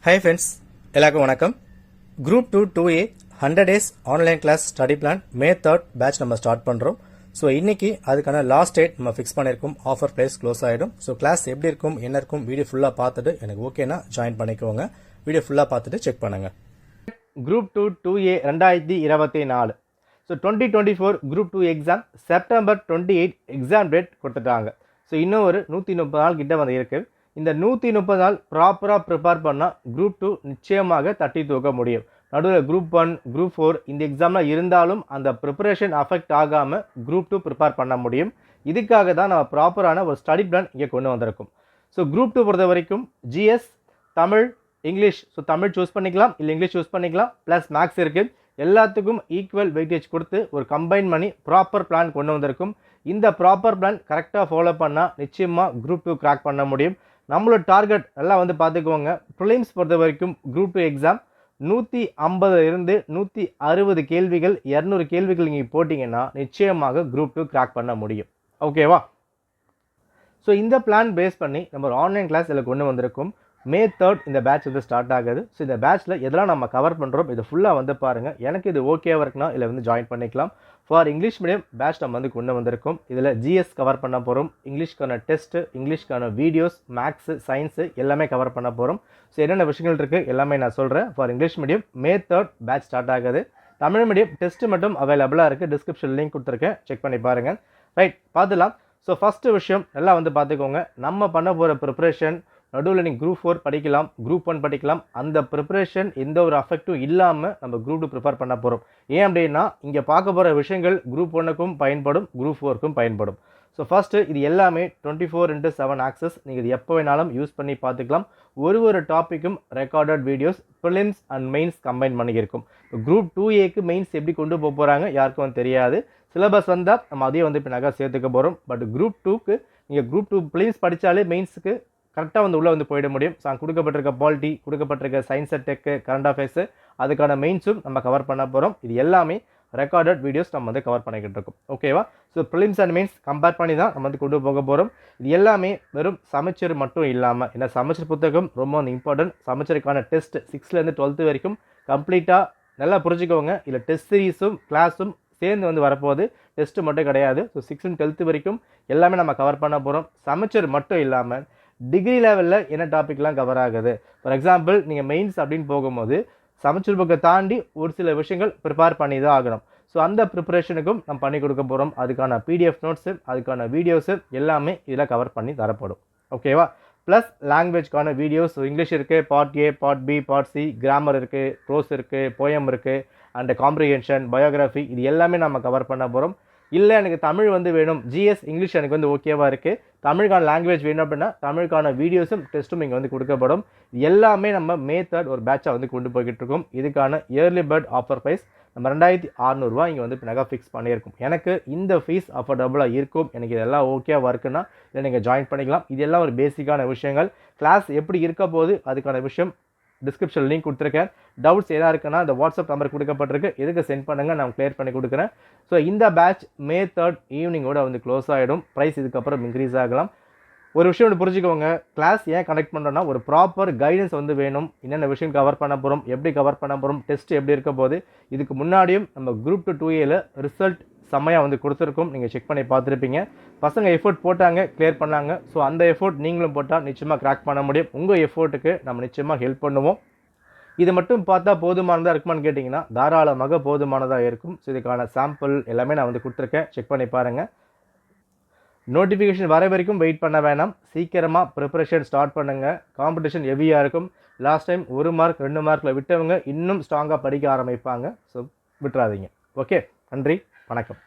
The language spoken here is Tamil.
Hi friends, எல்லாருக்கும் வணக்கம். Group 2 2A 100 days online class study plan May 3rd batch நம்ம ஸ்டார்ட் பண்றோம். ஸோ இன்னைக்கு அதுக்கான லாஸ்ட் டேட் நம்ம ஃபிக்ஸ் பண்ணியிருக்கோம். ஆஃபர் பிரைஸ் க்ளோஸ் ஆகிடும். ஸோ கிளாஸ் எப்படி இருக்கும் என்ன இருக்கும் வீடியோ ஃபுல்லாக பார்த்துட்டு எனக்கு ஓகேனா ஜாயின் பண்ணிக்கோங்க. வீடியோ ஃபுல்லாக பார்த்துட்டு செக் பண்ணுங்க. Group 2 2A 2024. So 2024 Group 2 exam September 28 exam date கொடுத்துட்டாங்க. ஸோ இன்னும் ஒரு 130 நாள் கிட்ட வந்து இருக்குது. இந்த 130 நாள் ப்ராப்பராக ப்ரிப்பேர் பண்ணால் குரூப் 2 நிச்சயமாக தட்டி தூக்க முடியும். நடுவில் குரூப் 1 குரூப் 4 இந்த எக்ஸாமில் இருந்தாலும் அந்த ப்ரிப்பரேஷன் அஃபெக்ட் ஆகாமல் குரூப் 2 ப்ரிப்பேர் பண்ண முடியும். இதுக்காக தான் நம்ம ப்ராப்பரான ஒரு ஸ்டடி பிளான் இங்கே கொண்டு வந்திருக்கும். ஸோ குரூப் 2 பொறுத்த வரைக்கும் GS, Tamil, English. So Tamil choose பண்ணிக்கலாம், இல்லை இங்கிலீஷ் சூஸ் பண்ணிக்கலாம். ப்ளஸ் மேக்ஸ் இருக்குது. எல்லாத்துக்கும் ஈக்குவல் வெயிட்டேஜ் கொடுத்து ஒரு கம்பைன் பண்ணி ப்ராப்பர் பிளான் கொண்டு வந்திருக்கும். இந்த ப்ராப்பர் பிளான் கரெக்டாக ஃபாலோ பண்ணால் நிச்சயமாக குரூப் 2 கிராக் பண்ண முடியும். நம்மளோட டார்கெட் எல்லாம் வந்து பார்த்துக்கோங்க. ப்ரிலிம்ஸ் பொறுத்த வரைக்கும் குரூப் 2 எக்ஸாம் 150 இருந்து 160 கேள்விகள் 200 கேள்விகள் நீங்கள் போட்டிங்கன்னா நிச்சயமாக குரூப் 2 கிராக் பண்ண முடியும். ஓகேவா? ஸோ இந்த பிளான் பேஸ் பண்ணி நம்ம ஒரு ஆன்லைன் கிளாஸ் இதில் கொண்டு வந்திருக்கும். May 3rd இந்த பேட்ச் வந்து ஸ்டார்ட் ஆகுது. ஸோ இந்த பேட்ச்சில் எதெல்லாம் நம்ம கவர் பண்ணுறோம் இது ஃபுல்லாக வந்து பாருங்கள். எனக்கு இது ஓகேவாக இருக்குன்னா இதில் வந்து ஜாயின் பண்ணிக்கலாம். ஃபார் இங்கிலீஷ் மீடியம் பேட்ச் நம்ம வந்து கொண்டு வந்திருக்கோம். இதில் ஜிஎஸ் கவர் பண்ண போகிறோம், இங்கிலீஷ்க்கான டெஸ்ட்டு, இங்கிலீஷ்க்கான வீடியோஸ், மேக்ஸு, சயின்ஸு எல்லாமே கவர் பண்ண போகிறோம். ஸோ என்னென்ன விஷயங்கள் இருக்குது எல்லாமே நான் சொல்கிறேன். For English medium May 3rd batch start ஆகுது. தமிழ் மீடியம் டெஸ்ட்டு மட்டும் அவைலபிளாக இருக்குது. டிஸ்கிரிப்ஷன் லிங்க் கொடுத்துருக்கேன், செக் பண்ணி பாருங்கள். ரைட், பார்த்துலாம். ஸோ ஃபஸ்ட்டு விஷயம் எல்லாம் வந்து பார்த்துக்கோங்க. நம்ம பண்ண போகிற ப்ரிப்ரேஷன் நடுவில் நீங்கள் குரூப் 4 படிக்கலாம், குரூப் 1 படிக்கலாம். அந்த ப்ரிப்பரேஷன் எந்த ஒரு அஃபெக்டும் இல்லாமல் நம்ம குரூப் 2 ப்ரிப்பேர் பண்ண போகிறோம். ஏன் அப்படின்னா இங்கே பார்க்க போகிற விஷயங்கள் குரூப் 1க்கும் பயன்படும், குரூப் 4க்கும் பயன்படும். ஸோ ஃபஸ்ட்டு இது எல்லாமே 24/7 ஆக்சஸ். நீங்கள் இது எப்போ வேணாலும் யூஸ் பண்ணி பார்த்துக்கலாம். ஒரு டாப்பிக்கும் recorded videos, prelims and mains combine பண்ணியிருக்கும். குரூப் 2Aக்கு மெயின்ஸ் எப்படி கொண்டு போக போகிறாங்க யாருக்கும் தெரியாது. சிலபஸ் வந்தால் நம்ம அதையும் வந்து இப்போ நகை சேர்த்துக்க போகிறோம். பட் குரூப் 2க்கு நீங்கள் குரூப் 2 ப்ரிலிம்ஸ் படித்தாலே மெயின்ஸுக்கு கரெக்டாக வந்து உள்ளே வந்து போயிட முடியும். ஸோ கொடுக்கப்பட்டிருக்க பாலிட்டி, கொடுக்கப்பட்டிருக்க science and tech, current affairs, அதுக்கான மெயின்ஸும் நம்ம கவர் பண்ண போகிறோம். இது எல்லாமே ரெக்கார்டட் வீடியோஸ் நம்ம வந்து கவர் பண்ணிக்கிட்டு இருக்கோம். ஓகேவா? So prelims and mains compare பண்ணி தான் நம்ம வந்து கொண்டு போக போகிறோம். இது எல்லாமே வெறும் சமச்சீர் மட்டும் இல்லாமல், ஏன்னா சமச்சீர் புத்தகம் ரொம்ப வந்து இம்பார்ட்டன்ட். சமச்சீருக்கான டெஸ்ட் 6லேருந்து 12th வரைக்கும் கம்ப்ளீட்டாக நல்லா புரிஞ்சுக்கோங்க. இல்லை டெஸ்ட் சீரீஸும் கிளாஸும் சேர்ந்து வந்து வரப்போகுது, டெஸ்ட்டு மட்டும் கிடையாது. ஸோ 6 and 12th வரைக்கும் எல்லாமே நம்ம கவர் பண்ண போகிறோம். சமச்சீர் மட்டும் இல்லாமல் டிகிரி லெவலில் என்ன டாப்பிக்லாம் கவர் ஆகுது. ஃபார் எக்ஸாம்பிள் நீங்கள் மெயின்ஸ் அப்படின்னு போகும்போது சமச்சீர் புக்கை தாண்டி ஒரு சில விஷயங்கள் ப்ரிப்பேர் பண்ணி தான் ஆகணும். ஸோ அந்த ப்ரிப்பரேஷனுக்கும் நம்ம பண்ணி கொடுக்க போகிறோம். அதுக்கான PDF நோட்ஸு, அதுக்கான வீடியோஸு எல்லாமே இதில் கவர் பண்ணி தரப்படும். ஓகேவா? ப்ளஸ் லாங்குவேஜ்க்கான வீடியோஸ் இங்கிலீஷ் இருக்குது, part A, part B, part C, grammar இருக்குது, ப்ரோஸ் இருக்குது, போயம் இருக்குது, அண்ட் காம்ப்ரிஹென்ஷன், பயோகிராஃபி, இது எல்லாமே நம்ம கவர் பண்ண போகிறோம். இல்லை எனக்கு தமிழ் வந்து வேணும், ஜிஎஸ் இங்கிலீஷ் எனக்கு வந்து ஓகேவாக இருக்குது, தமிழுக்கான லாங்குவேஜ் வேணும் அப்படின்னா தமிழுக்கான வீடியோஸும் டெஸ்ட்டும் இங்கே வந்து கொடுக்கப்படும். எல்லாமே நம்ம May 3rd ஒரு பேட்சாக வந்து கொண்டு போய்கிட்டு இருக்கோம். இதுக்கான இயர்லி பேர்ட் ஆஃபர் ப்ரைஸ் நம்ம 2600 இங்கே வந்து நகை ஃபிக்ஸ் பண்ணியிருக்கோம். எனக்கு இந்த ஃபீஸ் அஃபோர்டபுளாக இருக்கும், எனக்கு இதெல்லாம் ஓகேவாக இருக்குன்னா இதை நீங்கள் ஜாயின் பண்ணிக்கலாம். இதெல்லாம் ஒரு பேசிக்கான விஷயங்கள். கிளாஸ் எப்படி இருக்க போது அதுக்கான விஷயம் டிஸ்கிரிப்ஷன் லிங்க் கொடுத்துருக்கேன். டவுட்ஸ் எதாக இருக்குன்னா இந்த வாட்ஸ்அப் நம்பர் கொடுக்கப்பட்டிருக்கு, எதுக்கு சென்ட் பண்ணுங்கள், நான் கிளியர் பண்ணி கொடுக்குறேன். ஸோ இந்த பேட்ச் May 3rd ஈவினிங்கோட வந்து க்ளோஸ் ஆகிடும். ப்ரைஸ் இதுக்கப்புறம் இன்க்ரீஸ் ஆகலாம். ஒரு விஷயம் ஒன்று புரிஞ்சுக்கோங்க, கிளாஸ் ஏன் கனெக்ட் பண்ணுறோன்னா ஒரு ப்ராப்பர் கைடன்ஸ் வந்து வேணும். என்னென்ன விஷயம் கவர் பண்ண போகிறோம், எப்படி கவர் பண்ண போகிறோம், டெஸ்ட் எப்படி இருக்க போது. இதுக்கு முன்னாடியும் நம்ம குரூப் 2 2Aல ரிசல்ட் செம்மையாக வந்து கொடுத்துருக்கோம், நீங்கள் செக் பண்ணி பார்த்துருப்பீங்க. பசங்க எஃபோர்ட் போட்டாங்க, கிளியர் பண்ணாங்க. ஸோ அந்த எஃபோர்ட் நீங்களும் போட்டால் நிச்சயமாக கிராக் பண்ண முடியும். உங்கள் எஃபோர்ட்டுக்கு நம்ம நிச்சயமாக ஹெல்ப் பண்ணுவோம். இது மட்டும் பார்த்தா போதுமானதாக இருக்குமான்னு கேட்டிங்கன்னா தாராளமாக போதுமானதாக இருக்கும். ஸோ இதுக்கான சாம்பிள் எல்லாமே நான் வந்து கொடுத்துருக்கேன், செக் பண்ணி பாருங்கள். நோட்டிஃபிகேஷன் வர வரைக்கும் வெயிட் பண்ண வேணாம், சீக்கிரமாக ப்ரிப்பரேஷன் ஸ்டார்ட் பண்ணுங்கள். காம்படிஷன் ஹெவியாக இருக்கும். லாஸ்ட் டைம் 1 மார்க் 2 மார்க்கில் விட்டவங்க இன்னும் ஸ்ட்ராங்காக படிக்க ஆரம்பிப்பாங்க. ஸோ விட்டுறாதீங்க. ஓகே, நன்றி, வணக்கம்.